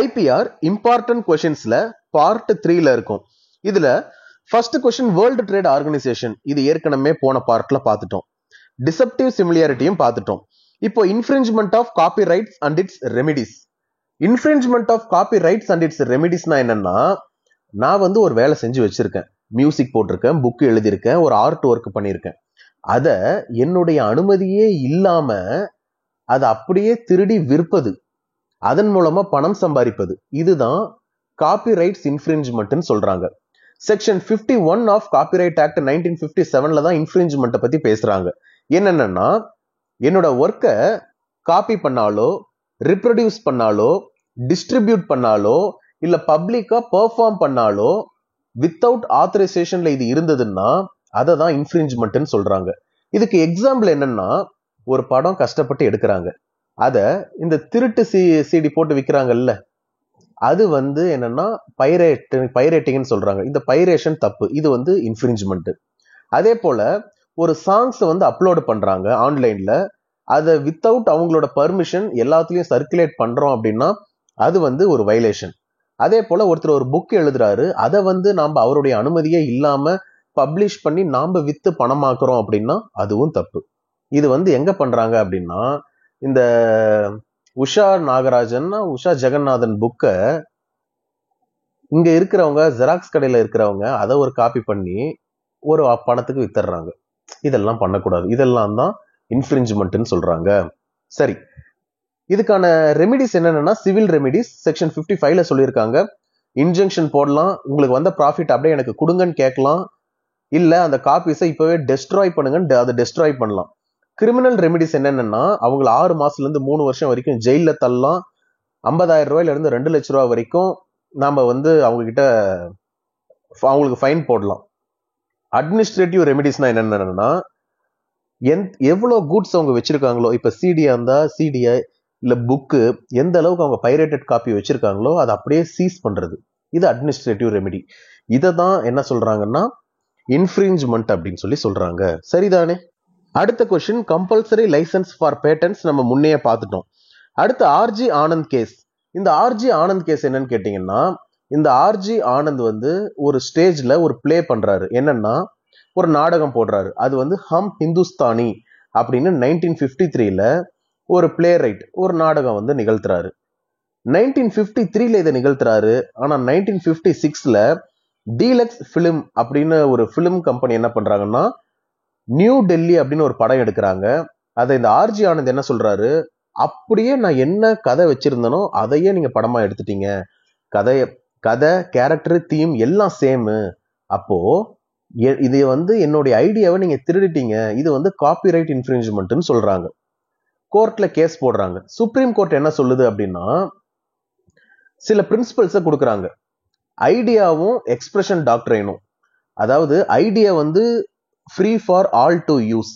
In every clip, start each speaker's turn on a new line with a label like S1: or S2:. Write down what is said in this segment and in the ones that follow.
S1: IPR important கொஸ்டின்ஸ்ல part 3ல இருக்கும். இதுல first question world trade organisation, இது ஏற்கனவே போன பார்ட்ல பார்த்துட்டோம். டிசப்டிவ் சிமிலியாரிட்டியும் பார்த்துட்டோம். இப்போ infringement of copyrights and its remedies. Infringement of copyrights and its ரெமிடிஸ்னா என்னன்னா, நான் வந்து ஒரு வேலை செஞ்சு வச்சிருக்கேன், மியூசிக் போட்டிருக்கேன், புக் எழுதியிருக்கேன், ஒரு ஆர்ட் ஒர்க் பண்ணியிருக்கேன். அத என்னுடைய அனுமதியே இல்லாம அதை அப்படியே திருடி விற்பது, அதன் மூலமா பணம் சம்பாதிப்பது, இதுதான் காப்பி ரைட்ஸ் இன்ஃப்ரிஞ்ச்மெண்ட் சொல்றாங்க. செக்ஷன் 51 ஆஃப் காப்பிரைட் ஆக்ட் 1957ல தான் இன்ஃப்ரிஞ்ச்மெண்ட் பத்தி பேசுறாங்க. என்னன்னா, என்னோட ஒர்க்கை காப்பி பண்ணாலோ, ரிப்ரொடியூஸ் பண்ணாலோ, டிஸ்ட்ரிபியூட் பண்ணாலோ, இல்ல பப்ளிக்கா பெர்ஃபார்ம் பண்ணாலோ வித்தவுட் ஆத்தரைசேஷன்ல இது இருந்ததுன்னா அதை தான் இன்ஃப்ரிஞ்ச்மெண்ட் சொல்றாங்க. இதுக்கு எக்ஸாம்பிள் என்னன்னா, ஒரு படம் கஷ்டப்பட்டு எடுக்கிறாங்க, அத இந்த திருட்டு சிடி போட்டு விற்கிறாங்கல்ல, அது வந்து என்னன்னா பைரேட்டிங்னு சொல்றாங்க. இந்த பைரேஷன் தப்பு, இது வந்து இன்ஃப்ரிஞ்ச்மெண்ட். அதே போல ஒரு சாங்ஸ் வந்து அப்லோட் பண்றாங்க ஆன்லைன்ல, அதை வித்தவுட் அவங்களோட பர்மிஷன் எல்லாத்துலயும் சர்க்குலேட் பண்றோம் அப்படின்னா அது வந்து ஒரு வயலேஷன். அதே போல ஒருத்தர் ஒரு புக் எழுதுறாரு, அதை வந்து நாம அவருடைய அனுமதியே இல்லாம பப்ளிஷ் பண்ணி நாம வித்து பணமாக்குறோம் அப்படின்னா அதுவும் தப்பு. இது வந்து எங்க பண்றாங்க அப்படின்னா, இந்த உஷா நாகராஜன், உஷா ஜெகநாதன் புக்கை இங்க இருக்கிறவங்க ஜெராக்ஸ் கடையில இருக்கிறவங்க அதை ஒரு காப்பி பண்ணி ஒரு பணத்துக்கு வித்துறாங்க. இதெல்லாம் பண்ணக்கூடாது. இதெல்லாம் தான் இன்ஃப்ரிஞ்ச்மெண்ட் சொல்றாங்க. சரி, இதுக்கான ரெமிடிஸ் என்னன்னா, சிவில் ரெமிடிஸ் செக்ஷன் 55ல சொல்லியிருக்காங்க. இன்ஜெக்ஷன் போடலாம், உங்களுக்கு வந்த ப்ராஃபிட் அப்படியே எனக்கு கொடுங்கன்னு கேட்கலாம், இல்ல அந்த காப்பீஸை இப்பவே டெஸ்ட்ராய் பண்ணுங்க, அதை டெஸ்ட்ராய் பண்ணலாம். கிரிமினல் ரெமிடிஸ் என்னன்னா, அவங்களை 6 மாசத்துல இருந்து 3 வருஷம் வரைக்கும் ஜெயில தள்ளலாம். 50,000 ரூபாயில இருந்து 2 லட்ச ரூபாய் வரைக்கும் நாம வந்து அவங்க கிட்ட அவங்களுக்கு ஃபைன் போடலாம். அட்மினிஸ்ட்ரேட்டிவ் ரெமிடிஸ்னா என்னன்னா, எவ்வளவு கூட்ஸ் அவங்க வச்சிருக்காங்களோ, இப்ப சிடியா இருந்தா சிடியா இல்ல புக்கு, எந்த அளவுக்கு அவங்க பைரேட்டட் காப்பி வச்சிருக்காங்களோ அதை அப்படியே சீஸ் பண்றது, இது அட்மினிஸ்ட்ரேட்டிவ் ரெமிடி. இதை தான் என்ன சொல்றாங்கன்னா இன்ஃப்ரிஞ்ச்மெண்ட் அப்படின்னு சொல்லி சொல்றாங்க. சரிதானே? அடுத்த question compulsory licence for patents நம்ம முன்னே பார்த்துட்டோம். அடுத்து ஆர்ஜி ஆனந்த் கேஸ். இந்த ஆர்ஜி ஆனந்த் கேஸ் என்னன்னு கேட்டீங்கன்னா, இந்த ஆர்ஜி ஆனந்த் வந்து ஒரு ஸ்டேஜ்ல ஒரு பிளே பண்றாரு. என்னன்னா, ஒரு நாடகம் போடுறாரு. அது வந்து ஹம் ஹிந்துஸ்தானி அப்படின்னு 1953ல ஒரு பிளே ரைட் ஒரு நாடகம் வந்து நிகழ்த்துறாரு. 1953ல இதை நிகழ்த்துறாரு. ஆனா 1956ல டீலக்ஸ் பிலிம் அப்படின்னு ஒரு பிலிம் கம்பெனி என்ன பண்றாங்கன்னா, நியூ டெல்லி அப்படின்னு ஒரு படம் எடுக்கிறாங்க. அதை இந்த ஆர்ஜி ஆனந்த் என்ன சொல்றாரு, அப்படியே நான் என்ன கதை வச்சிருந்தனோ அதையே நீங்க படமா எடுத்துட்டீங்க, கதை கேரக்டர் தீம் எல்லாம் சேம், அப்போ இது வந்து என்னுடைய ஐடியாவை நீங்க திருடிட்டீங்க, இது வந்து காப்பிரைட் இன்ஃப்ரிஞ்ச்மெண்ட்னு சொல்றாங்க. கோர்ட்ல கேஸ் போடுறாங்க. சுப்ரீம் கோர்ட் என்ன சொல்லுது அப்படின்னா, சில பிரின்சிபல்ஸை கொடுக்குறாங்க, ஐடியாவும் எக்ஸ்பிரஷன் டாக்டரைனும். அதாவது ஐடியா வந்து free for all to use,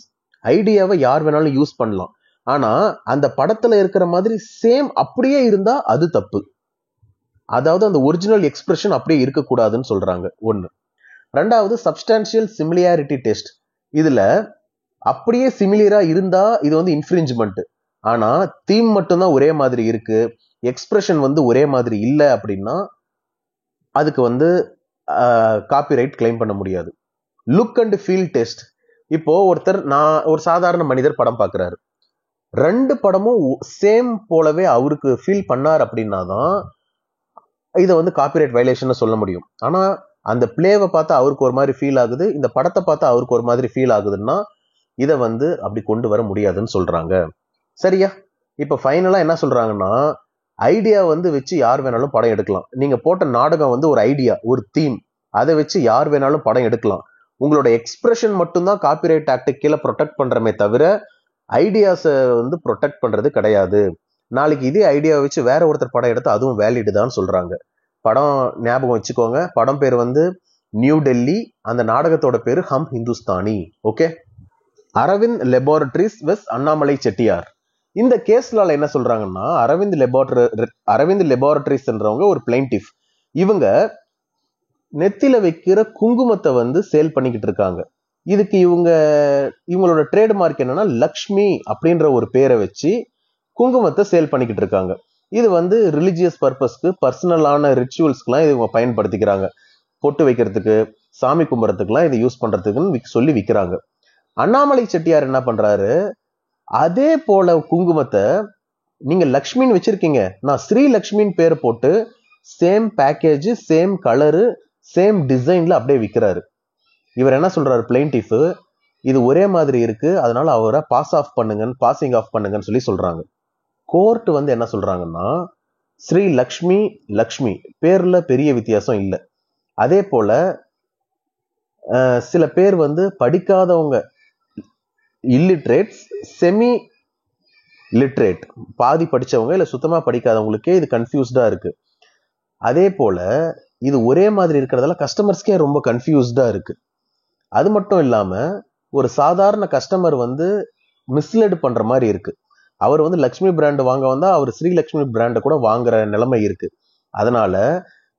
S1: ஐடியாவை யார் வேணாலும் யூஸ் பண்ணலாம். ஆனா அந்த படத்துல இருக்கிற மாதிரி சேம் அப்படியே இருந்தா அது தப்பு. அதாவது அந்த ஒரிஜினல் எக்ஸ்பிரஷன் அப்படியே இருக்கக்கூடாதுன்னு சொல்றாங்க. ஒண்ணு. ரெண்டாவது சப்ஸ்டான்சியல் சிமிலியாரிட்டி டெஸ்ட். இதுல அப்படியே சிமிலியரா இருந்தா இது வந்து இன்ஃப்ரிஞ்ச்மெண்ட். ஆனா தீம் மட்டும்தான் ஒரே மாதிரி இருக்கு, எக்ஸ்பிரஷன் வந்து ஒரே மாதிரி இல்லை அப்படின்னா அதுக்கு வந்து காப்பிரைட் கிளைம் பண்ண முடியாது. Look and feel test. இப்போ நான் ஒரு சாதாரண மனிதர் படம் பார்க்கிறாரு, 2 படமும் சேம் போலவே அவருக்கு ஃபீல் பண்ணார் அப்படின்னா தான் இதை வந்து காப்பிரைட் வயலேஷன் சொல்ல முடியும். ஆனா அந்த பிளேவை பார்த்தா அவருக்கு ஒரு மாதிரி ஃபீல் ஆகுது, இந்த படத்தை பார்த்தா அவருக்கு ஒரு மாதிரி ஃபீல் ஆகுதுன்னா இதை வந்து அப்படி கொண்டு வர முடியாதுன்னு சொல்றாங்க. சரியா? இப்ப ஃபைனலா என்ன சொல்றாங்கன்னா, ஐடியா வந்து வச்சு யார் வேணாலும் படம் எடுக்கலாம். நீங்க போட்ட நாடகம் வந்து ஒரு ஐடியா, ஒரு தீம், அதை வச்சு யார் வேணாலும் படம் எடுக்கலாம். உங்களோட எக்ஸ்பிரஷன் மட்டும்தான் காப்பிரைட் ஆக்ட் கீழே ப்ரொடெக்ட் பண்றமே தவிர ஐடியாஸை வந்து ப்ரொடெக்ட் பண்றது கிடையாது. நாளைக்கு இதே ஐடியாவை வச்சு வேற ஒருத்தர் படம் எடுத்தா அதுவும் வேலிடு தான் சொல்றாங்க. படம் ஞாபகம் வச்சுக்கோங்க, படம் பேர் வந்து நியூ டெல்லி, அந்த நாடகத்தோட பேரு ஹம் ஹிந்துஸ்தானி. ஓகே. அரவிந்த் லெபார்டரிஸ் வெஸ் அண்ணாமலை செட்டியார். இந்த கேஸ்லால என்ன சொல்றாங்கன்னா, அரவிந்த் லெபார்டரிஸ்ன்றவங்க ஒரு பிளைன்டிஃப். இவங்க நெத்தில வைக்கிற குங்குமத்தை வந்து சேல் பண்ணிக்கிட்டு இருக்காங்க. இதுக்கு இவங்களோட ட்ரேட்மார்க் என்னன்னா லக்ஷ்மி அப்படின்ற ஒரு பேரை வச்சு குங்குமத்தை சேல் பண்ணிக்கிட்டு இருக்காங்க. இது வந்து ரிலிஜியஸ் பர்பஸ்க்கு, பர்சனலான ரிச்சுவல்ஸ்க்குலாம் இது இவங்க பயன்படுத்திக்கிறாங்க. பொட்டு வைக்கிறதுக்கு, சாமி கும்பிட்றதுக்குலாம் இதை யூஸ் பண்றதுக்குன்னு சொல்லி விற்கிறாங்க. அண்ணாமலை செட்டியார் என்ன பண்றாரு, அதே போல குங்குமத்தை நீங்க லக்ஷ்மின்னு வச்சிருக்கீங்க, நான் ஸ்ரீ லக்ஷ்மின்னு பேர் போட்டு same package, same colour, same டிசைன்ல அப்படியே விற்கிறாரு. இவர் என்ன சொல்றாரு, பிளைன்டிஃப், இது ஒரே மாதிரி இருக்கு, அதனால அவரை பாசிங் ஆஃப் பண்ணுங்கன்னு சொல்லி சொல்றாங்க. கோர்ட் வந்து என்ன சொல்றாங்கன்னா, ஸ்ரீ லக்ஷ்மி லக்ஷ்மி பேர்ல பெரிய வித்தியாசம் இல்லை. அதே போல சில பேர் வந்து படிக்காதவங்க, இல்லிட்ரேட்ஸ், செமி லிட்ரேட், பாதி படிச்சவங்க இல்ல சுத்தமா படிக்காதவங்களுக்கே இது கன்ஃபியூஸ்டா இருக்கு. அதே போல இது ஒரே மாதிரி இருக்கிறதால கஸ்டமர்ஸ்க்கே ரொம்ப கன்ஃபியூஸ்டா இருக்கு. அது மட்டும் இல்லாம ஒரு சாதாரண கஸ்டமர் வந்து மிஸ்லெட் பண்ற மாதிரி இருக்கு. அவர் வந்து லக்ஷ்மி பிராண்ட் வாங்க வந்தா அவர் ஸ்ரீ லக்ஷ்மி பிராண்டை கூட வாங்குற நிலைமை இருக்கு. அதனால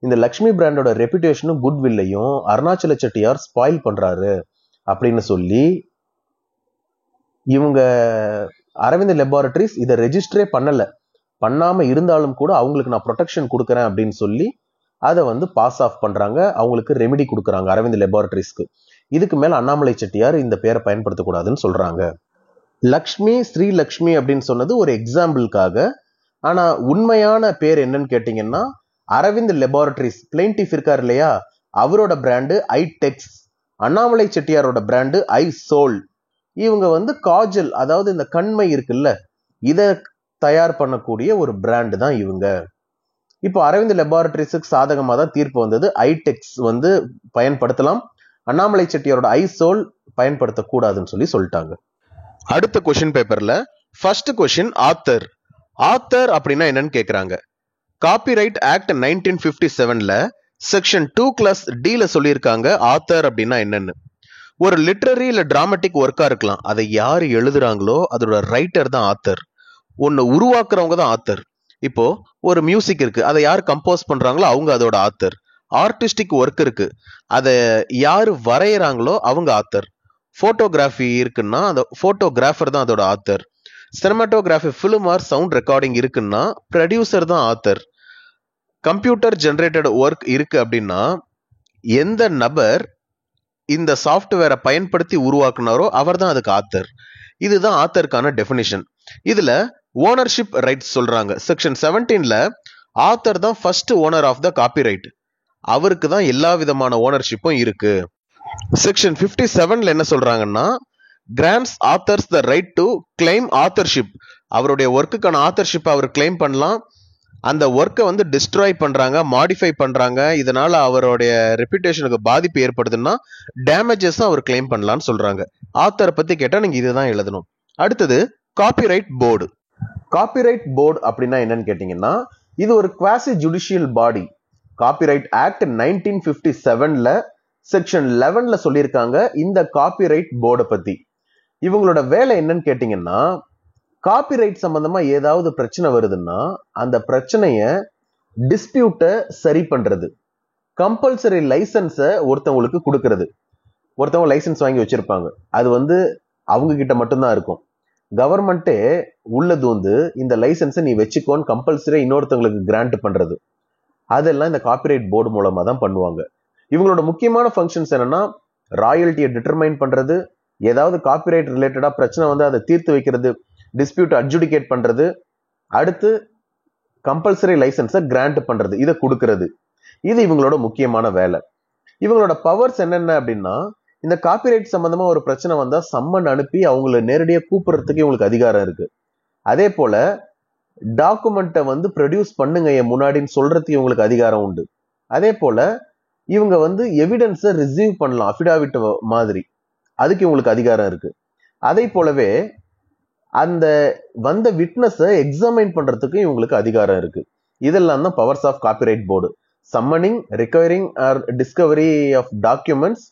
S1: இந்த லக்ஷ்மி பிராண்டோட ரெப்புடேஷனும் குட்வில்லையும் அருணாச்சல செட்டியார் ஸ்பாயில் பண்றாரு அப்படின்னு சொல்லி இவங்க அரவிந்த் லெபார்டரிஸ் இதை ரெஜிஸ்டரே பண்ணாம இருந்தாலும் கூட அவங்களுக்கு நான் ப்ரொடெக்ஷன் கொடுக்குறேன் அப்படின்னு சொல்லி அதை வந்து பாஸ் ஆஃப் பண்றாங்க. அவங்களுக்கு ரெமிடி கொடுக்குறாங்க அரவிந்த் லெபார்டரிஸ்க்கு. இதுக்கு மேல அண்ணாமலை செட்டியார் இந்த பேரை பயன்படுத்தக்கூடாதுன்னு சொல்றாங்க. லக்ஷ்மி, ஸ்ரீ லக்ஷ்மி அப்படின்னு சொன்னது ஒரு எக்ஸாம்பிளுக்காக. ஆனா உண்மையான பேர் என்னன்னு கேட்டீங்கன்னா, அரவிந்த் லெபார்டரிஸ் பிளைன்டிஃப் இருக்கார் இல்லையா, அவரோட brand ஐடெக்ஸ், Annamalai செட்டியாரோட brand I sold. இவங்க வந்து காஜல், அதாவது இந்த கண்மை இருக்குல்ல, இதை தயார் பண்ணக்கூடிய ஒரு பிராண்டு தான் இவங்க. இப்போ அரவிந்த் லெபார்டரிஸுக்கு சாதகமாக தான் தீர்ப்பு வந்தது. ஐடெக்ஸ் வந்து பயன்படுத்தலாம், அண்ணாமலை செட்டியாரோட ஐ சோல் பயன்படுத்தக்கூடாதுன்னு சொல்லிட்டாங்க. அடுத்த கொஸ்டின் பேப்பர்ல ஃபர்ஸ்ட் கொஸ்டின் ஆத்தர். ஆத்தர் அப்படின்னா என்னன்னு கேக்குறாங்க. காப்பிரைட் ஆக்ட் 1957ல செக்ஷன் 2 கிளாஸ் D சொல்லியிருக்காங்க ஆத்தர் அப்படின்னா என்னன்னு. ஒரு லிட்ரரி இல்ல டிராமட்டிக் ஒர்க்கா இருக்கலாம், அதை யாரு எழுதுறாங்களோ அதோட ரைட்டர் தான் ஆத்தர். ஒன்னு உருவாக்குறவங்க தான் ஆத்தர். இப்போ ஒரு மியூசிக் இருக்கு, அதை யார் கம்போஸ் பண்றாங்களோ அவங்க அதோட ஆத்தர். ஆர்டிஸ்டிக் ஒர்க் இருக்கு, அதை யாரு வரையறாங்களோ அவங்க ஆத்தர். போட்டோகிராஃபி இருக்குன்னா அந்த போட்டோகிராஃபர் தான் அதோட author. Cinematography, film or sound recording இருக்குன்னா ப்ரொடியூசர் தான் ஆத்தர். கம்ப்யூட்டர் ஜெனரேட்டட் ஒர்க் இருக்கு அப்படின்னா எந்த நபர் இந்த சாஃப்ட்வேரை பயன்படுத்தி உருவாக்குனாரோ அவர் தான் அதுக்கு ஆத்தர். இதுதான் ஆத்தருக்கான டெஃபினிஷன். இதுல ஓனர்ஷிப் ரைட்ஸ் சொல்றாங்க. செக்ஷன் 17ல ஆத்தர் தான் first owner of the copyright, அவருக்கு தான் எல்லா விதமான ஓனர்ஷிப்பும் இருக்கு. செக்ஷன் 57ல என்ன சொல்றாங்கன்னா, grants authors the right to claim authorship, அவருடைய ஒர்க்குக்கான ஆத்தர்ஷிப் அவர் கிளைம் பண்ணலாம். அந்த ஒர்க்கை வந்து டிஸ்ட்ராய் பண்றாங்க, மாடிஃபை பண்றாங்க, இதனால அவருடைய ரெப்யூட்டேஷனுக்கு பாதிப்பு ஏற்படுதுன்னா டேமேஜஸ் அவர் கிளைம் பண்ணலாம்னு சொல்றாங்க. ஆத்தரை பத்தி கேட்டா நீங்க இதுதான் எழுதணும். அடுத்தது காப்பிரைட் போர்டு. காப்பிரைட் போர்டு அப்படின்னா என்னன்னு கேட்டீங்கன்னா, இது ஒரு quasi judicial body. Copyright act 1957ல செக்ஷன் 11ல சொல்லியிருக்காங்க இந்த காப்பிரைட் போர்டை பத்தி. இவங்களோட வேலை என்னன்னு கேட்டீங்கன்னா, காப்பிரைட் சம்பந்தமா ஏதாவது பிரச்சனை வருதுன்னா அந்த பிரச்சனைய டிஸ்பியூட்டை சரி பண்றது, கம்பல்சரி லைசன்ஸை ஒருத்தவங்களுக்கு கொடுக்கறது. ஒருத்தவங்க லைசன்ஸ் வாங்கி வச்சிருப்பாங்க, அது வந்து அவங்க கிட்ட மட்டும்தான் இருக்கும். கவர்மெண்ட்டே உள்ளது வந்து இந்த லைசன்ஸை நீ வச்சுக்கோன்னு கம்பல்சரி இன்னொருத்தவங்களுக்கு கிராண்ட் பண்றது, அதெல்லாம் இந்த காப்பிரைட் போர்டு மூலமா தான் பண்ணுவாங்க. இவங்களோட முக்கியமான ஃபங்க்ஷன்ஸ் என்னன்னா, ராயல்ட்டியை டிட்டர்மைன் பண்றது, ஏதாவது காப்பிரைட் ரிலேட்டடா பிரச்சனை வந்து அதை தீர்த்து வைக்கிறது, டிஸ்பியூட் அட்ஜுடிகேட் பண்றது, அடுத்து கம்பல்சரி லைசன்ஸை கிராண்ட் பண்றது, இதை கொடுக்கறது. இது இவங்களோட முக்கியமான வேலை. இவங்களோட பவர்ஸ் என்னென்ன அப்படின்னா, இந்த காப்பிரைட் சம்பந்தமா ஒரு பிரச்சனை வந்தா சம்மன் அனுப்பி அவங்களை நேரடியாக கூப்பிடுறதுக்கு இவங்களுக்கு அதிகாரம் இருக்கு. அதே போல டாக்குமெண்ட்டை வந்து ப்ரொடியூஸ் பண்ணுங்க என் முன்னாடின்னு சொல்றதுக்கு இவங்களுக்கு அதிகாரம் உண்டு. அதே போல இவங்க வந்து எவிடன்ஸை ரிசீவ் பண்ணலாம், அஃபிடாவிட் மாதிரி, அதுக்கு இவங்களுக்கு அதிகாரம் இருக்கு. அதே போலவே அந்த வந்த விட்னஸை எக்ஸாமைன் பண்றதுக்கு இவங்களுக்கு அதிகாரம் இருக்கு. இதெல்லாம் தான் powers of copyright board. Summoning, recovering or discovery of documents,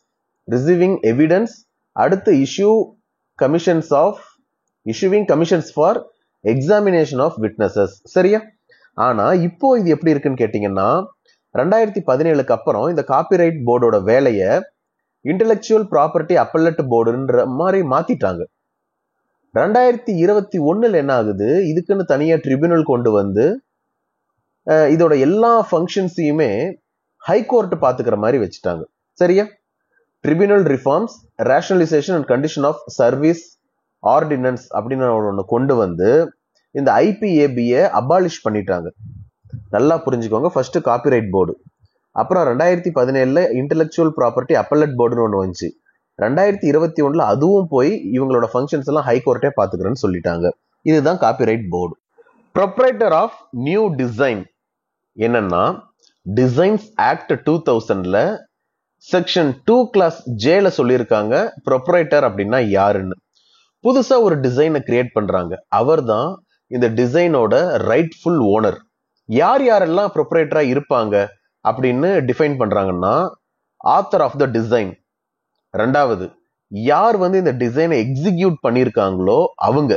S1: receiving evidence, அடுத்து issuing commissions for examination of witnesses. சரியா? ஆனா இப்போ இது எப்படி இருக்குன்னு கேட்டீங்கன்னா, 2017க்கு அப்புறம் இந்த காப்பிரைட் போர்டோட வேலையை இன்டெலெக்சுவல் ப்ராப்பர்ட்டி அப்பல்லட் போர்டுன்ற மாதிரி மாத்திட்டாங்க. 2021ல் என்ன ஆகுது, இதுக்குன்னு தனியா ட்ரிபியூனல் கொண்டு வந்து இதோட எல்லா ஃபங்க்ஷன்ஸையுமே ஹைகோர்ட் பாத்துக்கிற மாதிரி வச்சுட்டாங்க. சரியா? Tribunal reforms, rationalisation and condition of service ordinance அப்படின்னு ஒன்று கொண்டு வந்து இந்த ஐபிஏபியை அபாலிஷ் பண்ணிட்டாங்க. நல்லா புரிஞ்சுக்கோங்க. ஃபர்ஸ்ட் காப்பிரைட் போர்டு, அப்புறம் 2017 இன்டெலெக்சுவல் ப்ராப்பர்ட்டி அப்பல்லட் போர்டுன்னு ஒன்று வந்துச்சு. 2021 அதுவும் போய் இவங்களோட ஃபங்க்ஷன்ஸ் எல்லாம் ஹைகோர்ட்டே பாத்துக்கிறேன்னு சொல்லிட்டாங்க. இதுதான் copyright board. Proprietor of new design என்னன்னா, டிசைன்ஸ் ஆக்ட் 2000ல செக்ஷன் 2 கிளாஸ் ஜேல சொல்லியிருக்காங்க ப்ரொப்ரைட்டர் அப்படின்னா யாருன்னு. புதுசா ஒரு டிசைனை கிரியேட் பண்றாங்க, அவர் தான் இந்த டிசைனோட ரைட்ஃபுல் ஓனர். யார் யாரெல்லாம் ப்ரொப்ரைட்டரா இருப்பாங்க அப்படின்னு டிஃபைன் பண்றாங்கன்னா, ஆத்தர் ஆஃப் த டிசைன். ரெண்டாவது, யார் வந்து இந்த டிசைனை எக்ஸிக்யூட் பண்ணியிருக்காங்களோ அவங்க.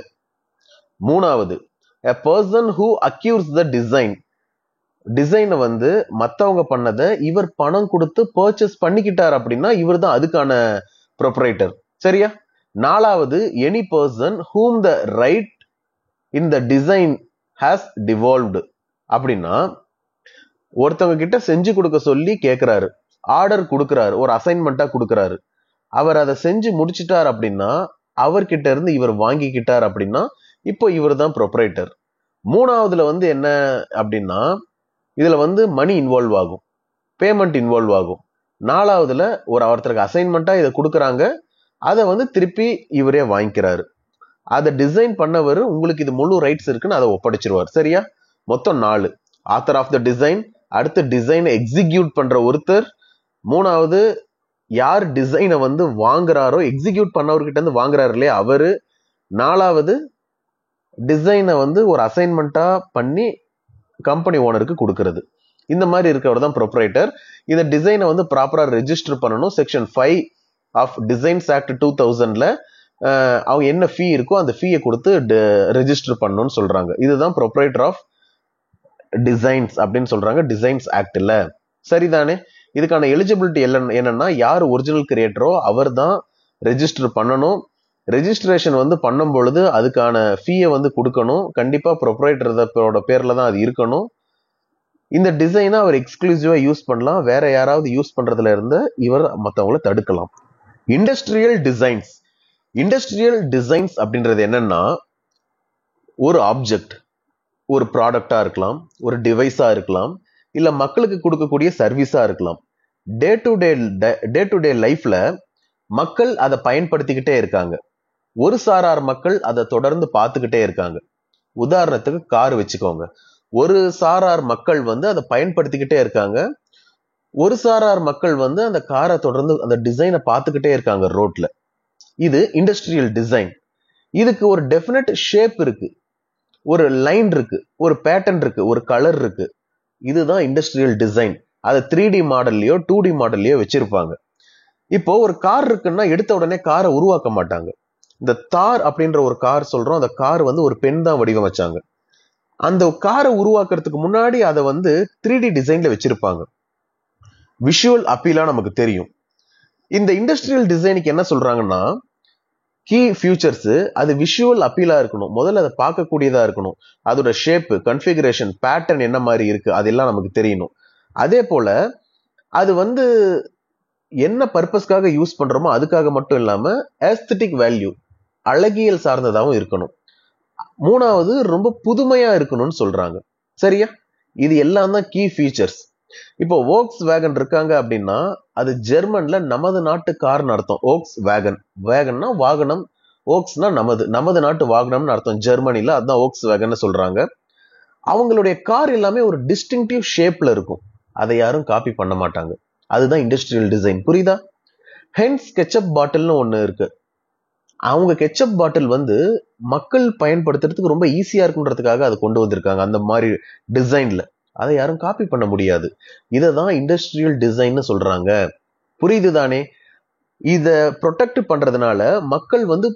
S1: மூணாவது, a person who accused the design. டிசைனை வந்து மத்தவங்க பண்ணதை இவர் பணம் கொடுத்து பர்ச்சேஸ் பண்ணிக்கிட்டார் அப்படின்னா இவர் தான் அதுக்கான ப்ரொப்ரைட்டர். சரியா? நாலாவது, any person whom the right in the design has devolved. அப்படின்னா ஒருத்தவங்க கிட்ட செஞ்சு கொடுக்க சொல்லி கேட்கிறாரு, ஆர்டர் கொடுக்கிறாரு, ஒரு அசைன்மெண்டா கொடுக்கிறாரு. அவர் அதை செஞ்சு முடிச்சிட்டார் அப்படின்னா, அவர்கிட்ட இருந்து இவர் வாங்கிக்கிட்டார் அப்படின்னா இப்போ இவர் தான் ப்ரொப்ரைட்டர். மூணாவதுல வந்து என்ன அப்படின்னா, இதுல வந்து மணி இன்வால்வ் ஆகும், பேமெண்ட் இன்வால்வ் ஆகும். நாலாவதுல ஒருத்தருக்கு அசைன்மெண்டா இதை கொடுக்குறாங்க, அதை வந்து திருப்பி இவரே வாங்கிக்கிறாரு. அதை டிசைன் பண்ணவர் உங்களுக்கு இது முழு ரைட்ஸ் இருக்குன்னு அதை ஒப்படைச்சிருவார். சரியா? மொத்தம் 4. ஆத்தர் ஆஃப் த டிசைன், அடுத்து டிசைனை எக்ஸிக்யூட் பண்ற ஒருத்தர், மூணாவது யார் டிசைனை வந்து வாங்குறாரோ எக்ஸிக்யூட் பண்ணவர்கிட்ட இருந்து வாங்குறாரு இல்லையா அவரு, நாலாவது டிசைனை வந்து ஒரு அசைன்மெண்டா பண்ணி கம்பெனி ஓனருக்கு கொடுக்கறது. இந்த மாதிரி இருக்கவர் தான் ப்ரொப்ரைட்டர். இந்த டிசைனை வந்து ப்ராப்பரா ரெஜிஸ்டர் பண்ணணும். செக்ஷன் 5 ஆஃப் டிசைன்ஸ் ஆக்ட் 2000ல அவங்க என்ன ஃபீ இருக்கோ அந்த ஃபீயை கொடுத்து ரெஜிஸ்டர் பண்ணணும்னு சொல்றாங்க. இதுதான் ப்ரொப்ரைட்டர் ஆஃப் டிசைன்ஸ் அப்படின்னு சொல்றாங்க டிசைன்ஸ் ஆக்ட்ல. சரிதானே? இதுக்கான எலிஜிபிலிட்டி என்னன்னா, யார் ஒரிஜினல் கிரியேட்டரோ அவர் தான் ரெஜிஸ்டர் பண்ணணும். ரெஜிஸ்ட்ரேஷன் வந்து பண்ணும் பொழுது அதுக்கான ஃபீயை வந்து கொடுக்கணும். கண்டிப்பா ப்ரொப்ரைட்டரோட பேர்ல தான் அது இருக்கணும். இந்த டிசைனை அவர் எக்ஸ்க்ளூசிவா யூஸ் பண்ணலாம், வேற யாராவது யூஸ் பண்றதுல இருந்து இவர் மற்றவங்களை தடுக்கலாம். Industrial designs. இண்டஸ்ட்ரியல் டிசைன்ஸ் அப்படின்றது என்னன்னா, ஒரு ஆப்ஜெக்ட், ஒரு ப்ராடக்டா இருக்கலாம், ஒரு டிவைஸா இருக்கலாம், இல்ல மக்களுக்கு கொடுக்கக்கூடிய சர்வீஸா இருக்கலாம். டே டு டே லைஃப்ல மக்கள் அதை பயன்படுத்திக்கிட்டே இருக்காங்க. ஒரு சாரார் மக்கள் அதை தொடர்ந்து பார்த்துக்கிட்டே இருக்காங்க. உதாரணத்துக்கு கார் வச்சுக்கோங்க. ஒரு சாரார் மக்கள் வந்து அதை பயன்படுத்திக்கிட்டே இருக்காங்க, ஒரு சாரார் மக்கள் வந்து அந்த காரை தொடர்ந்து அந்த டிசைனை பார்த்துக்கிட்டே இருக்காங்க ரோட்ல. இது இண்டஸ்ட்ரியல் டிசைன். இதுக்கு ஒரு டெஃபினட் ஷேப் இருக்கு, ஒரு லைன் இருக்கு, ஒரு பேட்டர்ன் இருக்கு, ஒரு கலர் இருக்கு. இதுதான் இண்டஸ்ட்ரியல் டிசைன். அதை 3D மாடல்லையோ 2D மாடல்லையோ வச்சிருப்பாங்க. இப்போ ஒரு கார் இருக்குன்னா எடுத்த உடனே காரை உருவாக்க மாட்டாங்க. இந்த தார் அப்படின்ற ஒரு கார் சொல்றோம், அந்த கார் வந்து ஒரு பெண் தான் வடிவமைச்சாங்க. அந்த காரை உருவாக்குறதுக்கு முன்னாடி அதை வந்து 3D டிசைன்ல வச்சிருப்பாங்க. விஷுவல் அப்பீலா நமக்கு தெரியும். இந்த இண்டஸ்ட்ரியல் டிசைனுக்கு என்ன சொல்றாங்கன்னா, கீ ஃபியூச்சர்ஸ் அது விஷுவல் அப்பீலா இருக்கணும். முதல்ல அதை பார்க்கக்கூடியதா இருக்கணும். அதோட ஷேப், கன்ஃபிகரேஷன், பேட்டர்ன் என்ன மாதிரி இருக்கு அதெல்லாம் நமக்கு தெரியணும். அதே போல அது வந்து என்ன பர்பஸ்க்காக யூஸ் பண்றோமோ அதுக்காக மட்டும் இல்லாம ஏஸ்தட்டிக் வேல்யூ, அழகியல் சார்ந்ததாகவும் இருக்கணும். மூணாவது, ரொம்ப புதுமையா இருக்கணும்னு சொல்றாங்க. சரியா? இது எல்லாம் தான் கீ ஃபீச்சர்ஸ். இப்போ வோக்ஸ் வேகன் இருக்காங்க அப்படின்னா அது ஜெர்மன்ல நமது நாட்டு கார்னு அர்த்தம். ஓக்ஸ் வேகன், வேகன்னா வாகனம், ஓக்ஸ்னா நமது நாட்டு வாகனம்னு அர்த்தம் ஜெர்மனில. அதுதான் ஓக்ஸ் வேகன் சொல்றாங்க. அவங்களுடைய கார் எல்லாமே ஒரு டிஸ்டிங்டிவ் ஷேப்ல இருக்கும், அதை யாரும் காப்பி பண்ண மாட்டாங்க. அதுதான் இண்டஸ்ட்ரியல் டிசைன். புரியுதா? ஹென்ஸ் கெச்சப் பாட்டில்னு ஒண்ணு இருக்கு. அவங்க கெச்சப் பாட்டில் வந்து மக்கள் பயன்படுத்துறதுக்கு ரொம்ப ஈஸியா இருக்குன்றதுக்காக அதை கொண்டு வந்திருக்காங்க அந்த மாதிரி டிசைன்ல. அதை யாரும் காப்பி பண்ண முடியாது. இததான் இண்டஸ்ட்ரியல் டிசைன்னு சொல்றாங்க. புரியுது தானே? இத ப்ரொடெக்ட் பண்றதுனால மக்கள் வந்து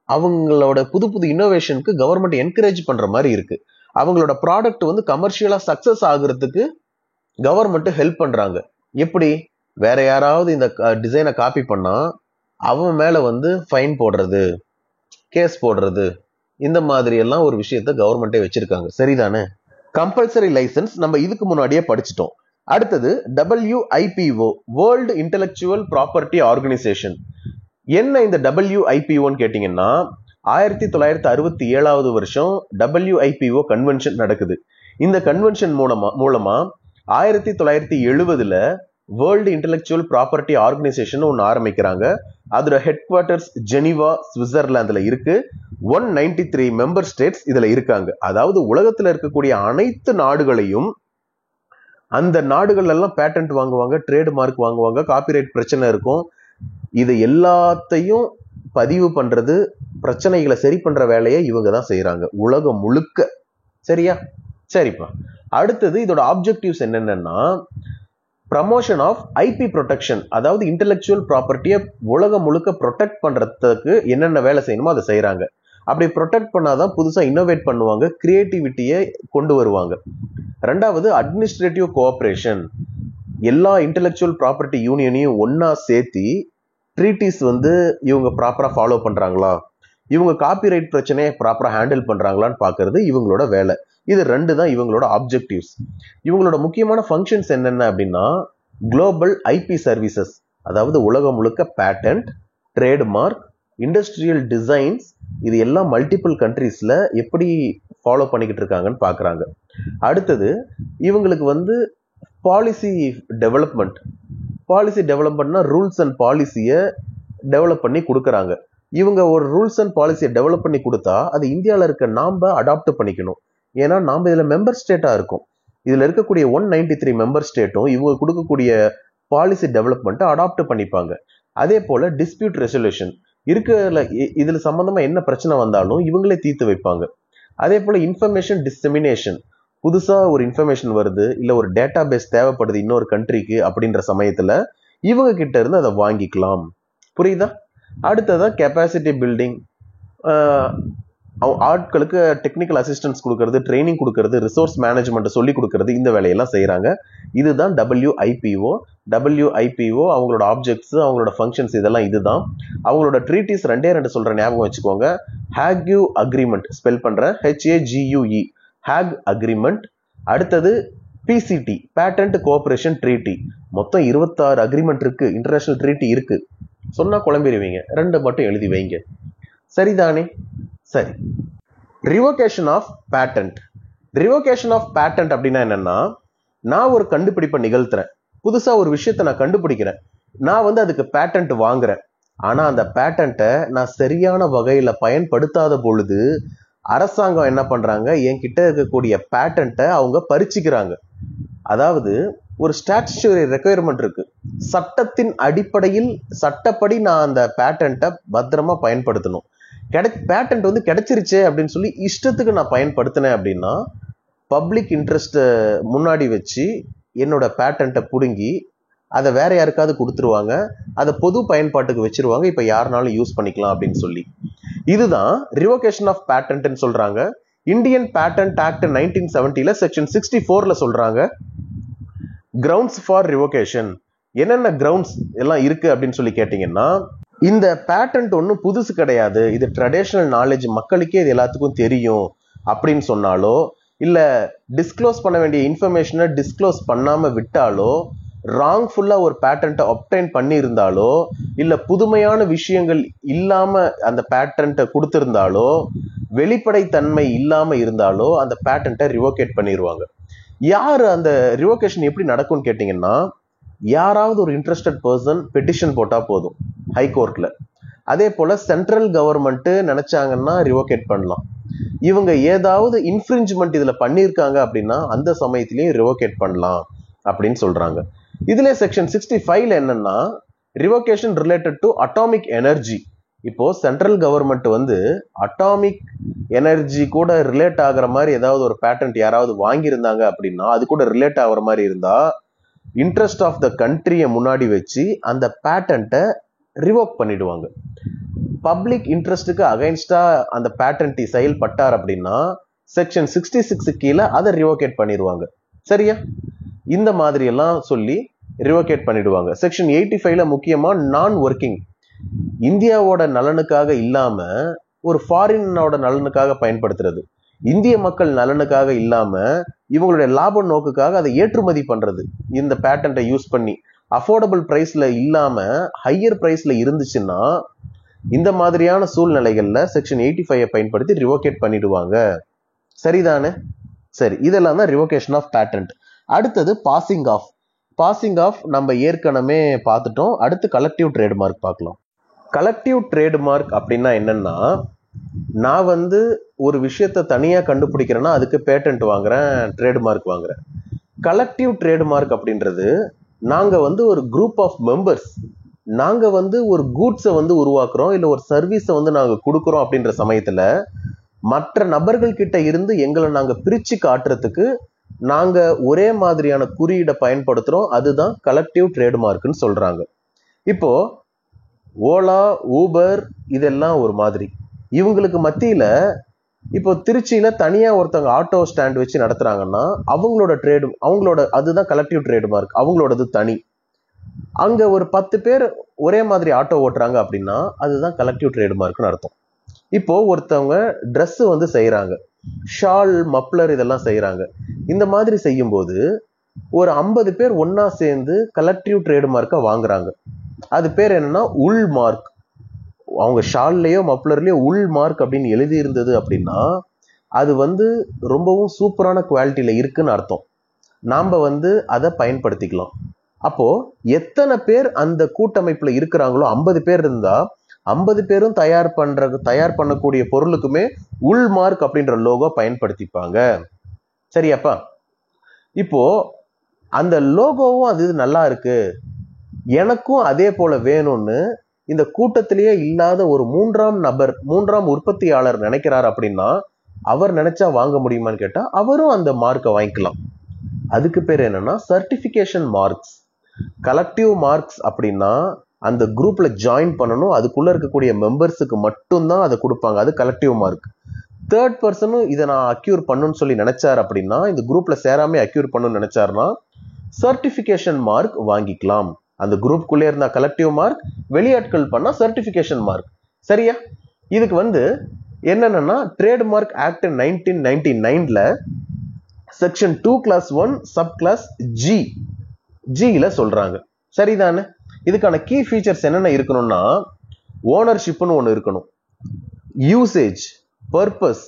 S1: அவங்களோட புது புது இன்னோவேஷனுக்கு கவர்மெண்ட் என்கரேஜ் பண்ற மாதிரி இருக்கு. அவங்களோட ப்ராடக்ட் வந்து கமர்ஷியலா சக்சஸ் ஆகுறதுக்கு கவர்மெண்ட் ஹெல்ப் பண்றாங்க. எப்படி? வேற யாராவது இந்த டிசைனை காப்பி பண்ணா அவன் மேல வந்து ஃபைன் போடுறது, கேஸ் போடுறது, இந்த மாதிரி எல்லாம் ஒரு விஷயத்த கவர்மெண்டே வச்சிருக்காங்க. சரிதானே? கம்பல்சரி லைசன்ஸ் நம்ம இதுக்கு முன்னாடியே படிச்சிட்டோம். அடுத்தது WIPO, world intellectual property organisation. என்ன இந்த WIPOன்னு கேட்டீங்கன்னா 1967 வருஷம் WIPO கன்வென்ஷன் நடக்குது. இந்த கன்வென்ஷன் மூலமா 1970 வேர்ல்டு இன்டெலெக்சுவல் ப்ராப்பர்ட்டி ஆர்கனைசேஷன் ஒன்று ஆரம்பிக்கிறாங்க. அதோட ஹெட் குவார்டர்ஸ் ஜெனீவா, சுவிட்சர்லாந்துல இருக்கு. 193 மெம்பர் ஸ்டேட்ஸ் இதுல இருக்காங்க. அதாவது உலகத்துல இருக்கக்கூடிய அனைத்து நாடுகளையும், அந்த நாடுகள் எல்லாம் பேட்டன்ட் வாங்குவாங்க, ட்ரேட் மார்க் வாங்குவாங்க, காப்பிரைட் பிரச்சனை இருக்கும். இது எல்லாத்தையும் பதிவு பண்றது, பிரச்சனைகளை சரி பண்ற வேலையை இவங்க தான் செய்யறாங்க உலகம் முழுக்க. சரியா? சரிப்பா. அடுத்தது இதோட ஆப்ஜெக்டிவ்ஸ் என்னென்னா ப்ரமோஷன் ஆஃப் ஐபி ப்ரொடெக்ஷன். அதாவது இன்டெலெக்சுவல் ப்ராப்பர்ட்டியை உலகம் முழுக்க ப்ரொடெக்ட் பண்றதுக்கு என்னென்ன வேலை செய்யணுமோ அதை செய்யறாங்க. அப்படி ப்ரொடெக்ட் பண்ணாதான் புதுசா இன்னோவேட் பண்ணுவாங்க, கிரியேட்டிவிட்டியை கொண்டு வருவாங்க. ரெண்டாவது அட்மினிஸ்ட்ரேட்டிவ் கோஆபரேஷன். எல்லா இன்டெலெக்சுவல் ப்ராப்பர்ட்டி யூனியனையும் ஒன்னா சேர்த்தி ட்ரீட்டிஸ் இவங்க ப்ராப்பரா ஃபாலோ பண்றாங்களா, இவங்க காப்பிரைட் பிரச்சனையை ப்ராப்பரா ஹேண்டில் பண்றாங்களான்னு பாக்குறது இவங்களோட வேலை. இது ரெண்டு தான் இவங்களோட ஆப்ஜெக்டிவ்ஸ். இவங்களோட முக்கியமான ஃபங்க்ஷன்ஸ் என்னென்ன அப்படின்னா குளோபல் ஐபி சர்வீசஸ், அதாவது உலகம் முழுக்க பேட்டன்ட், ட்ரேட்மார்க், இண்டஸ்ட்ரியல் டிசைன்ஸ், இது எல்லாம் மல்டிபிள் கண்ட்ரீஸ்ல எப்படி ஃபாலோ பண்ணிக்கிட்டு இருக்காங்கன்னு பாக்குறாங்க. அடுத்தது இவங்களுக்கு பாலிசி டெவலப்மெண்ட். பாலிசி டெவலப்மெண்ட்னா ரூல்ஸ் அண்ட் பாலிசியை டெவலப் பண்ணி கொடுக்கறாங்க. இவங்க ஒரு ரூல்ஸ் அண்ட் பாலிசியை டெவலப் பண்ணி கொடுத்தா அது இந்தியாவில் இருக்க நாம அடாப்ட் பண்ணிக்கணும். ஏன்னா நாம இதுல மெம்பர் ஸ்டேட்டா இருக்கும். இதுல இருக்கக்கூடிய 193 மெம்பர் ஸ்டேட்டும் இவங்க கொடுக்கக்கூடிய பாலிசி டெவலப்மெண்ட்டை அடாப்ட் பண்ணிப்பாங்க. அதே போல டிஸ்பியூட் ரெசல்யூஷன் இருக்கிற இதுல சம்பந்தமா என்ன பிரச்சனை வந்தாலும் இவங்களே தீர்த்து வைப்பாங்க. அதே போல இன்ஃபர்மேஷன் டிஸ்செமினேஷன். புதுசா ஒரு இன்ஃபர்மேஷன் வருது, இல்ல ஒரு டேட்டா பேஸ் தேவைப்படுது இன்னொரு கண்ட்ரிக்கு அப்படின்ற சமயத்துல இவங்க கிட்ட இருந்து அதை வாங்கிக்கலாம். புரியுதா? அடுத்ததான் கெப்பாசிட்டி பில்டிங். ஆட்களுக்கு டெக்னிக்கல் அசிஸ்டன்ஸ் கொடுக்கறது, ட்ரைனிங் கொடுக்கறது, ரிசோர்ஸ் மேனேஜ்மெண்ட் சொல்லி கொடுக்கறது, இந்த வேலையெல்லாம் செய்யறாங்க. இதுதான் WIPO. WIPO அவங்களோட ஆப்ஜெக்ட்ஸ், அவங்களோட ஃபங்க்ஷன்ஸ் இதெல்லாம் இதுதான். அவங்களோட ட்ரீட்டிஸ் ரெண்டு சொல்ற ஞாபகம் வச்சுக்கோங்க. ஹேக்யூ அக்ரிமெண்ட், ஸ்பெல் பண்றேன், HAGUE, ஹேக் அக்ரிமெண்ட். அடுத்தது PCT, பேட்டன்ட் கோஆபரேஷன் ட்ரீட்டி. மொத்தம் 26 அக்ரிமெண்ட் இருக்கு, இன்டர்நேஷனல் ட்ரீட்டி இருக்கு. சொன்னா குழம்பிடுவீங்க, ரெண்டு மட்டும் எழுதி வைங்க. சரிதானே? சரி. Revocation of patent. Revocation of patent அப்படின்னா என்னன்னா, நான் ஒரு கண்டுபிடிப்பை நிகழ்த்துறேன், புதுசா ஒரு விஷயத்தை நான் கண்டுபிடிக்கிறேன், நான் அதுக்கு பேட்டன்ட் வாங்குறேன். ஆனா அந்த பேட்டன்ட்டை நான் சரியான வகையில பயன்படுத்தாத பொழுது அரசாங்கம் என்ன பண்றாங்க, என்கிட்ட இருக்கக்கூடிய பேட்டன்ட்டை அவங்க பறிச்சுக்கிறாங்க. அதாவது ஒரு ஸ்டாச்சுட்டரி ரெக்குயர்மெண்ட் இருக்கு, சட்டத்தின் அடிப்படையில் சட்டப்படி நான் அந்த பேட்டன்ட்டை பத்திரமா பயன்படுத்தணும். பேட்டன்ட் கிடைச்சிருச்சே அப்படின்னு சொல்லி இஷ்டத்துக்கு நான் பயன்படுத்தினேன் அப்படின்னா பப்ளிக் இன்ட்ரெஸ்ட் முன்னாடி வச்சு என்னோட பேட்டன்ட்டை புடுங்கி அதை வேற யாருக்காவது கொடுத்துருவாங்க, அதை பொது பயன்பாட்டுக்கு வச்சிருவாங்க, இப்ப யாருனாலும் யூஸ் பண்ணிக்கலாம் அப்படின்னு சொல்லி. இதுதான் ரிவோகேஷன் ஆஃப் பேட்டன்ட்னு சொல்றாங்க. இந்தியன் பேட்டன்ட் ஆக்ட் 1970 செக்ஷன் 64 சொல்றாங்க கிரவுண்ட்ஸ் ஃபார் ரிவோகேஷன். என்னென்ன கிரவுண்ட்ஸ் எல்லாம் இருக்கு அப்படின்னு சொல்லி கேட்டீங்கன்னா, இந்த பேட்டன்ட் ஒன்றும் புதுசு கிடையாது, இது ட்ரெடிஷனல் நாலேஜ், மக்களுக்கே இது எல்லாத்துக்கும் தெரியும் அப்படின்னு சொன்னாலோ, இல்ல டிஸ்க்ளோஸ் பண்ண வேண்டிய இன்ஃபர்மேஷனை டிஸ்க்ளோஸ் பண்ணாம விட்டாலோ, ராங்ஃபுல்லா ஒரு பேட்டன்ட்டை அப்டைன் பண்ணி இருந்தாலோ, இல்ல புதுமையான விஷயங்கள் இல்லாம அந்த பேட்டன்ட்டை கொடுத்திருந்தாலோ, வெளிப்படைத்தன்மை இல்லாம இருந்தாலோ அந்த பேட்டன்ட்டை ரிவோகேட் பண்ணிடுவாங்க. யாரு அந்த ரிவோகேஷன் எப்படி நடக்கும்னு கேட்டீங்கன்னா, யாராவது ஒரு இன்ட்ரெஸ்டட் பர்சன் பெட்டிஷன் போட்டா போதும் ஹைகோர்ட்ல. அதே போல சென்ட்ரல் கவர்மெண்ட் நினைச்சாங்கன்னா ரிவோகேட் பண்ணலாம். இவங்க ஏதாவது இன்ஃப்ரிஞ்ச்மெண்ட் இதுல பண்ணியிருக்காங்க அப்படின்னா அந்த சமயத்திலையும் ரிவோகேட் பண்ணலாம் அப்படின்னு சொல்றாங்க. இதுல செக்ஷன் 65 என்னன்னா revocation related to atomic energy. இப்போ சென்ட்ரல் கவர்மெண்ட் அட்டாமிக் எனர்ஜி கூட ரிலேட் ஆகுற மாதிரி ஏதாவது ஒரு பேட்டன்ட் யாராவது வாங்கியிருந்தாங்க அப்படின்னா, அது கூட ரிலேட் ஆகுற மாதிரி இருந்தா இன்ட்ரெஸ்ட் ஆஃப் த கண்ட்ரியை முன்னாடி வச்சு அந்த பேட்டன்ட்டை ரிவோக் பண்ணிடுவாங்க. பப்ளிக் இன்ட்ரெஸ்டுக்கு அகைன்ஸ்டா அந்த பேட்டன்ட் செயல்பட்டார் அப்படின்னா செக்ஷன் 66 கீழே அதை ரிவோகேட் பண்ணிடுவாங்க. சரியா? இந்த மாதிரி எல்லாம் சொல்லி ரிவோகேட் பண்ணிடுவாங்க. செக்ஷன் 85 முக்கியமா நான் ஒர்க்கிங், இந்தியாவோட நலனுக்காக இல்லாம ஒரு ஃபாரினோட நலனுக்காக பயன்படுத்துறது. இந்திய மக்கள் நலனுக்காக இல்லாம இவங்களுடைய லாப நோக்குக்காக அதை ஏற்றுமதி பண்றது. இந்த பேட்டன்ட்டை யூஸ் பண்ணி அஃபோர்டபுள் பிரைஸ்ல இல்லாம ஹையர் பிரைஸ்ல இருந்துச்சுன்னா இந்த மாதிரியான சூழ்நிலைகள்ல செக்ஷன் 85 பயன்படுத்தி ரிவோகேட் பண்ணிடுவாங்க. சரிதானே? சரி, இதெல்லாம் தான் ரிவோகேஷன் ஆஃப் பேட்டன்ட். அடுத்தது பாசிங் ஆஃப். பாசிங் ஆஃப் நம்ம ஏற்கனவே பார்த்துட்டோம். அடுத்து கலெக்டிவ் ட்ரேட்மார்க் பார்க்கலாம். கலெக்டிவ் ட்ரேட்மார்க் அப்படின்னா என்னன்னா, நான் ஒரு விஷயத்தை தனியா கண்டுபிடிக்கிறேன்னா அதுக்கு பேட்டன்ட் வாங்குறேன், ட்ரேட்மார்க் வாங்குறேன். கலெக்டிவ் ட்ரேட்மார்க் அப்படின்றது நாங்க ஒரு குரூப் ஆஃப் மெம்பர்ஸ், நாங்க ஒரு கூட்ஸை உருவாக்குறோம், இல்ல ஒரு சர்வீஸை நாங்க கொடுக்குறோம் அப்படின்ற சமயத்துல மற்ற நபர்கள் கிட்ட இருந்து எங்களை நாங்க பிரிச்சு காட்டுறதுக்கு நாங்க ஒரே மாதிரியான குறியீடை பயன்படுத்துறோம். அதுதான் கலெக்டிவ் ட்ரேட்மார்க்னு சொல்றாங்க. இப்போ ஓலா, ஊபர் இதெல்லாம் ஒரு மாதிரி. இவங்களுக்கு மத்தியில இப்போ திருச்சியில தனியா ஒருத்தவங்க ஆட்டோ ஸ்டாண்ட் வச்சு நடத்துறாங்கன்னா அவங்களோட அதுதான் கலெக்டிவ் ட்ரேட்மார்க். அவங்களோடது தனி. அங்க ஒரு 10 பேர் ஒரே மாதிரி ஆட்டோ ஓட்டுறாங்க அப்படின்னா அதுதான் கலெக்டிவ் ட்ரேட்மார்க்னு அர்த்தம். இப்போ ஒருத்தவங்க ட்ரெஸ் செய்யறாங்க, ஷால், மப்ளர் இதெல்லாம் செய்யறாங்க. இந்த மாதிரி செய்யும் போது ஒரு 50 பேர் ஒன்னா சேர்ந்து கலெக்டிவ் ட்ரேட்மார்க்கை வாங்குறாங்க. அது பேர் என்னன்னா உள் மார்க். அவங்க ஷால்லையோ மப்ளர்லயோ உள் மார்க் அப்படின்னு எழுதி இருந்தது அப்படின்னா அது ரொம்பவும் சூப்பரான குவாலிட்டியில இருக்குன்னு அர்த்தம். நாம அதை பயன்படுத்திக்கலாம். அப்போ எத்தனை பேர் அந்த கூட்டமைப்புல இருக்கிறாங்களோ 50 பேர் இருந்தா 50 பேரும் தயார் பண்ணக்கூடிய பொருளுக்குமே உள் மார்க் அப்படின்ற லோகோ பயன்படுத்திப்பாங்க. சரியாப்பா? இப்போ அந்த லோகோவும் அது நல்லா இருக்கு, எனக்கும் அதே போல வேணும்னு இந்த கூட்டத்திலேயே இல்லாத ஒரு மூன்றாம் உற்பத்தியாளர் நினைக்கிறார் அப்படின்னா அவர் நினைச்சா வாங்க முடியுமான்னு கேட்டா அவரும் அந்த மார்க்கை வாங்கிக்கலாம். அதுக்கு பேர் என்னன்னா சர்டிபிகேஷன் மார்க்ஸ். கலெக்டிவ் மார்க்ஸ் அப்படின்னா அந்த குரூப்ல ஜாயின் பண்ணணும், அதுக்குள்ள இருக்கக்கூடிய மெம்பர்ஸுக்கு மட்டும்தான் அதை கொடுப்பாங்க. அது கலெக்டிவ் மார்க். தேர்ட் பர்சனும் இதை நான் அக்யூர் பண்ணுன்னு சொல்லி நினைச்சார் அப்படின்னா, இந்த குரூப்ல சேராம அக்யூர் பண்ணணும்னு நினைச்சாருன்னா சர்டிபிகேஷன் மார்க் வாங்கிக்கலாம். அந்த குரூப்குள்ளே இருந்தா கலெக்டிவ் மார்க், வெளியாட்கள் பண்ணா சர்டிபிகேஷன் மார்க். சரியா? இதுக்கு என்னன்னா ட்ரேட்மார்க் ஆக்ட் 1999ல செக்ஷன் 2 கிளாஸ் 1 சப் கிளாஸ் ஜில சொல்றாங்க. சரிதானே? இதுக்கான கீ ஃபீச்சர்ஸ் என்னென்ன இருக்கணும்னா, ஓனர்ஷிப்னு ஒன்று இருக்கணும், யூசேஜ், பர்பஸ்,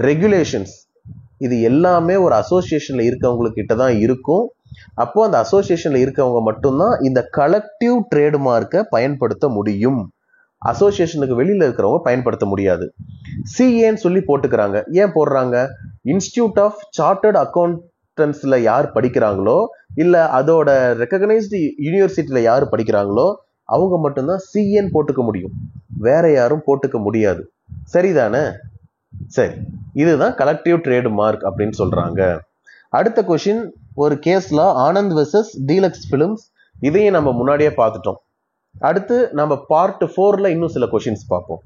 S1: ரெகுலேஷன்ஸ், இது எல்லாமே ஒரு அசோசியேஷன்ல இருக்கவங்களுக்கு கிட்ட தான் இருக்கும். அப்போ அந்த அசோசியேஷன்ல இருக்கவங்க மட்டும்தான் இந்த கலெக்டிவ் ட்ரேட்மார்க்கை பயன்படுத்த முடியும். அசோசியேஷனுக்கு வெளியில இருக்கிறவங்க பயன்படுத்த முடியாது. சிஏன்னு சொல்லி போட்டுக்கிறாங்க. ஏன் போடுறாங்க? இன்ஸ்டிடியூட் ஆஃப் சார்ட்டர்ட் அக்கௌண்டன்ஸ்ல யார் படிக்கிறாங்களோ இல்ல அதோட ரெகக்னைஸ்டு யூனிவர்சிட்டியில யார் படிக்கிறாங்களோ அவங்க மட்டும்தான் சிஏன்னு போட்டுக்க முடியும், வேற யாரும் போட்டுக்க முடியாது. சரிதானே? சரி, இதுதான் கலெக்டிவ் ட்ரேட்மார்க் அப்படின்னு சொல்றாங்க. அடுத்த கொஸ்டின் ஒரு கேஸ்ல ஆனந்த் வெர்சஸ் டீலக்ஸ் பிலிம்ஸ். இதையும் நம்ம முன்னாடியே பார்த்துட்டோம். அடுத்து நம்ம பார்ட் 4ல இன்னும் சில கொஸ்டின்ஸ் பார்ப்போம்.